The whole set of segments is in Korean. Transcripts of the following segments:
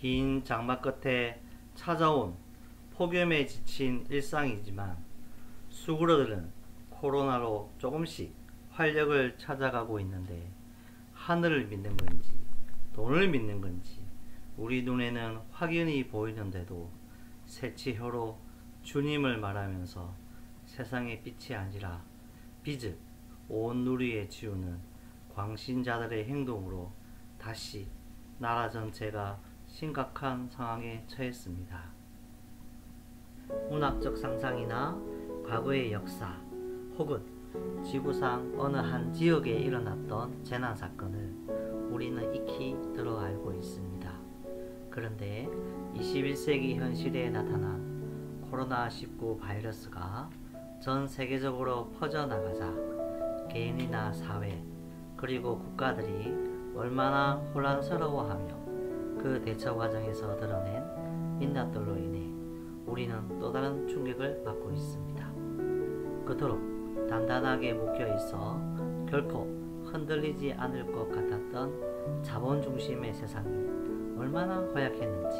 긴 장마 끝에 찾아온 폭염에 지친 일상이지만 수구러들은 코로나로 조금씩 활력을 찾아가고 있는데 하늘을 믿는 건지 돈을 믿는 건지 우리 눈에는 확연히 보이는데도 새치혀로 주님을 말하면서 세상의 빛이 아니라 빚을 온 누리에 지우는 광신자들의 행동으로 다시 나라 전체가 심각한 상황에 처했습니다. 문학적 상상이나 과거의 역사 혹은 지구상 어느 한 지역에 일어났던 재난사건을 우리는 익히 들어 알고 있습니다. 그런데 21세기 현실에 나타난 코로나19 바이러스가 전 세계적으로 퍼져나가자 개인이나 사회 그리고 국가들이 얼마나 혼란스러워하며 그 대처 과정에서 드러낸 민낯들로 인해 우리는 또 다른 충격을 받고 있습니다. 그토록 단단하게 묶여있어 결코 흔들리지 않을 것 같았던 자본 중심의 세상이 얼마나 허약했는지,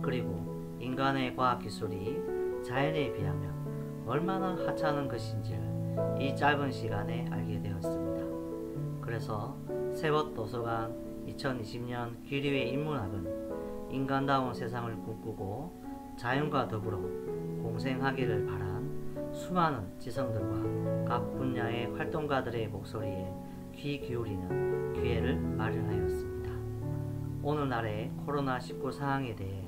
그리고 인간의 과학기술이 자연에 비하면 얼마나 하찮은 것인지를 이 짧은 시간에 알게 되었습니다. 그래서 세벗 도서관 2020년 기류의 인문학은 인간다운 세상을 꿈꾸고 자연과 더불어 공생하기를 바란 수많은 지성들과 각 분야의 활동가들의 목소리에 귀 기울이는 기회를 마련하였습니다. 오늘날의 코로나19 상황에 대해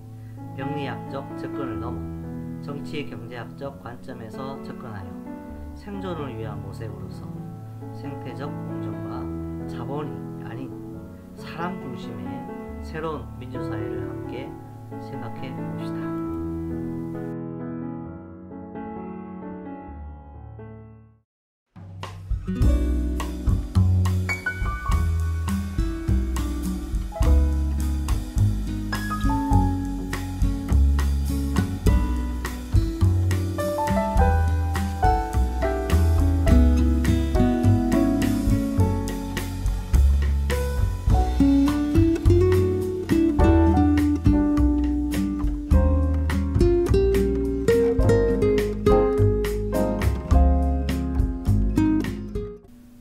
병리학적 접근을 넘어 정치 경제학적 관점에서 접근하여 생존을 위한 모색으로서 생태적 공정과 자본이 아닌 사람 중심의 새로운 민주사회를 함께 생각해 봅시다.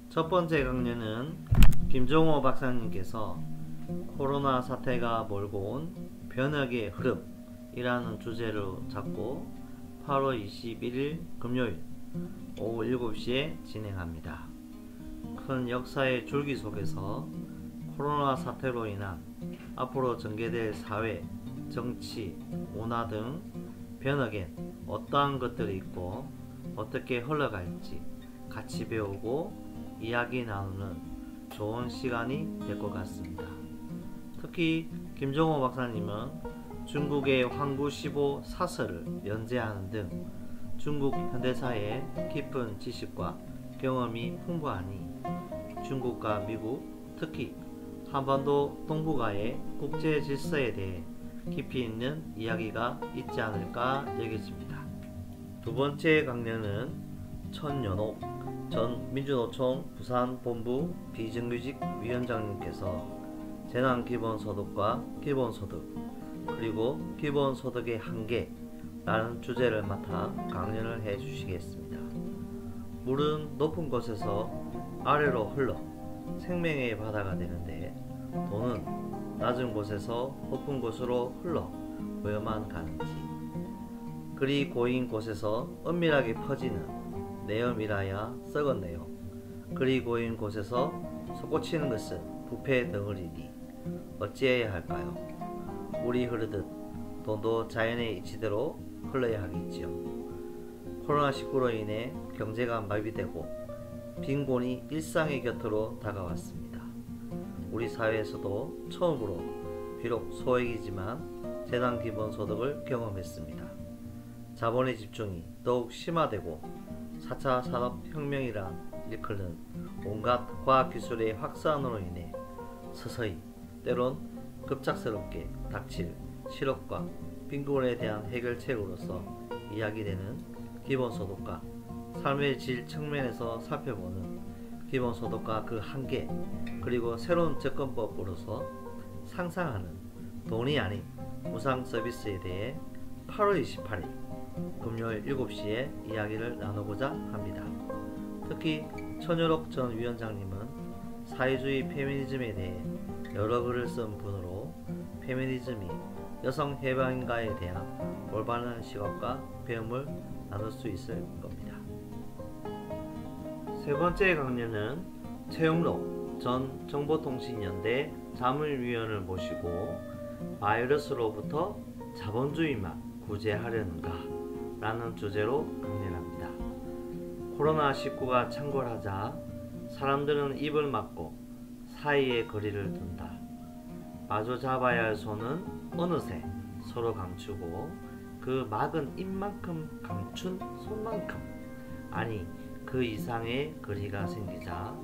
첫 번째 강연은 김종호 박사님께서 코로나 사태가 몰고 온 변혁의 흐름이라는 주제로 잡고 8월 21일 금요일 오후 7시에 진행합니다. 큰 역사의 줄기 속에서 코로나 사태로 인한 앞으로 전개될 사회, 정치, 문화 등 변혁엔 어떠한 것들이 있고 어떻게 흘러갈지 같이 배우고 이야기 나누는 좋은 시간이 될 것 같습니다. 특히 김종호 박사님은 중국의 황구시보 사설을 연재하는 등 중국 현대사의 깊은 지식과 경험이 풍부하니 중국과 미국, 특히 한반도 동북아의 국제 질서에 대해 깊이 있는 이야기가 있지 않을까 여겨집니다. 두 번째 강연은 천연옥 전 민주노총 부산본부 비정규직 위원장님께서 재난기본소득과 기본소득 그리고 기본소득의 한계라는 주제를 맡아 강연을 해 주시겠습니다. 물은 높은 곳에서 아래로 흘러 생명의 바다가 되는데 돈은 낮은 곳에서 높은 곳으로 흘러 오야만 가는지, 그리 고인 곳에서 은밀하게 퍼지는 내염이라야 썩었네요. 그리 고인 곳에서 솟구치는 것은 부패 덩어리니 어찌해야 할까요? 물이 흐르듯 돈도 자연의 이치대로 흘러야 하겠지요. 코로나19로 인해 경제가 마비되고 빈곤이 일상의 곁으로 다가왔습니다. 우리 사회에서도 처음으로 비록 소액이지만 재난기본소득을 경험했습니다. 자본의 집중이 더욱 심화되고 4차 산업혁명이란 일컬는 온갖 과학기술의 확산으로 인해 서서히 때론 급작스럽게 닥칠 실업과 빈곤에 대한 해결책으로서 이야기되는 기본소득과 삶의 질 측면에서 살펴보는 기본소득과 그 한계, 그리고 새로운 접근법으로서 상상하는 돈이 아닌 무상 서비스에 대해 8월 28일 금요일 7시에 이야기를 나누고자 합니다. 특히 천유록 전 위원장님은 사회주의 페미니즘에 대해 여러 글을 쓴 분으로 페미니즘이 여성 해방인가에 대한 올바른 시각과 배움을 나눌 수 있을 겁니다. 세 번째 강연은 최영록 전 정보통신연대 자문위원을 모시고 바이러스로부터 자본주의만 구제하려는가 라는 주제로 강연을 합니다. 코로나19가 창궐하자 사람들은 입을 막고 사이에 거리를 둔다. 마주 잡아야 할 손은 어느새 서로 감추고 그 막은 입만큼 감춘 손만큼 아니 그 이상의 거리가 생기자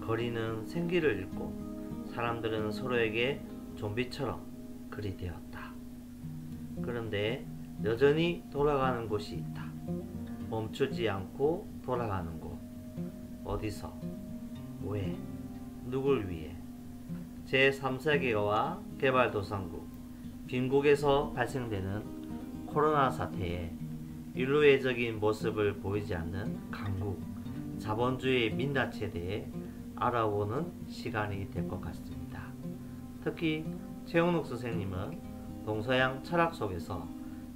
거리는 생기를 잃고 사람들은 서로에게 좀비처럼 그리 되었다. 그런데 여전히 돌아가는 곳이 있다. 멈추지 않고 돌아가는 곳. 어디서? 왜? 누굴 위해? 제3세계와 개발도상국, 빈국에서 발생되는 코로나 사태에 인류애적인 모습을 보이지 않는 강국, 자본주의의 민낯에 대해 알아보는 시간이 될 것 같습니다. 특히 최영록 선생님은 동서양 철학 속에서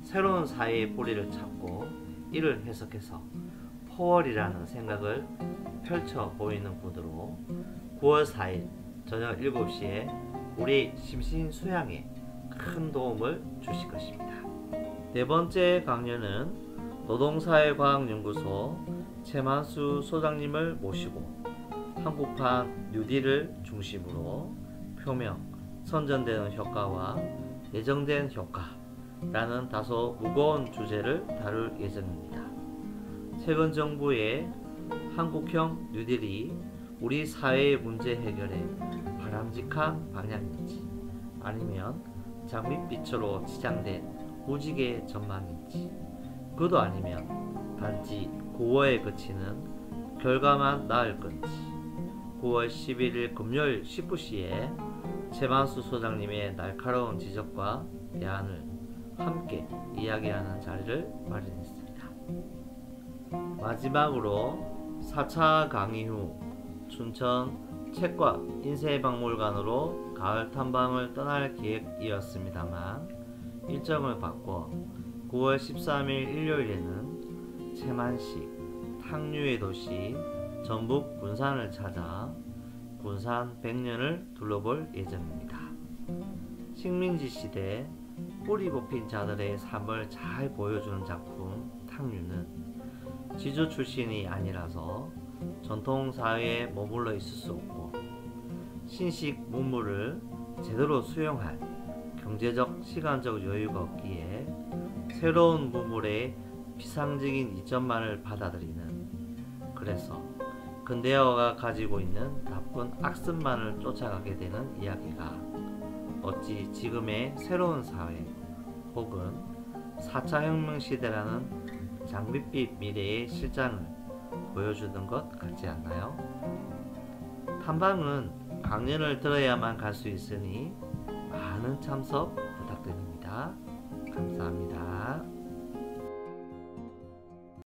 새로운 사회의 뿌리를 찾고 이를 해석해서 포월이라는 생각을 펼쳐 보이는 분으로 9월 4일 저녁 7시에 우리 심신수양에 큰 도움을 주실 것입니다. 네 번째 강연은 노동사회과학연구소 최만수 소장님을 모시고 한국판 뉴딜을 중심으로 표명, 선전되는 효과와 예정된 효과라는 다소 무거운 주제를 다룰 예정입니다. 최근 정부의 한국형 뉴딜이 우리 사회의 문제 해결에 바람직한 방향인지 아니면 장밋빛으로 치장된 무지개 전망인지 그도 아니면 단지 고어에 그치는 결과만 나을 건지 9월 11일 금요일 19시에 최만수 소장님의 날카로운 지적과 대안을 함께 이야기하는 자리를 마련했습니다. 마지막으로 4차 강의 후 춘천 책과 인쇄박물관으로 가을 탐방을 떠날 계획이었습니다만 일정을 바꿔 9월 13일 일요일에는 최만식 탕류의 도시 전북 군산을 찾아 군산 100년을 둘러볼 예정입니다. 식민지 시대 뿌리 뽑힌 자들의 삶을 잘 보여주는 작품 탕류는 지주 출신이 아니라서 전통사회에 머물러 있을 수 없고 신식 문물을 제대로 수용할 경제적 시간적 여유가 없기에 새로운 문물의 피상적인 이점만을 받아들이는 그래서 근대화가 가지고 있는 나쁜 악습만을 쫓아가게 되는 이야기가 어찌 지금의 새로운 사회 혹은 4차 혁명 시대라는 장밋빛 미래의 실장을 보여주는 것 같지 않나요? 탐방은 강연을 들어야만 갈 수 있으니 많은 참석 부탁드립니다. 감사합니다.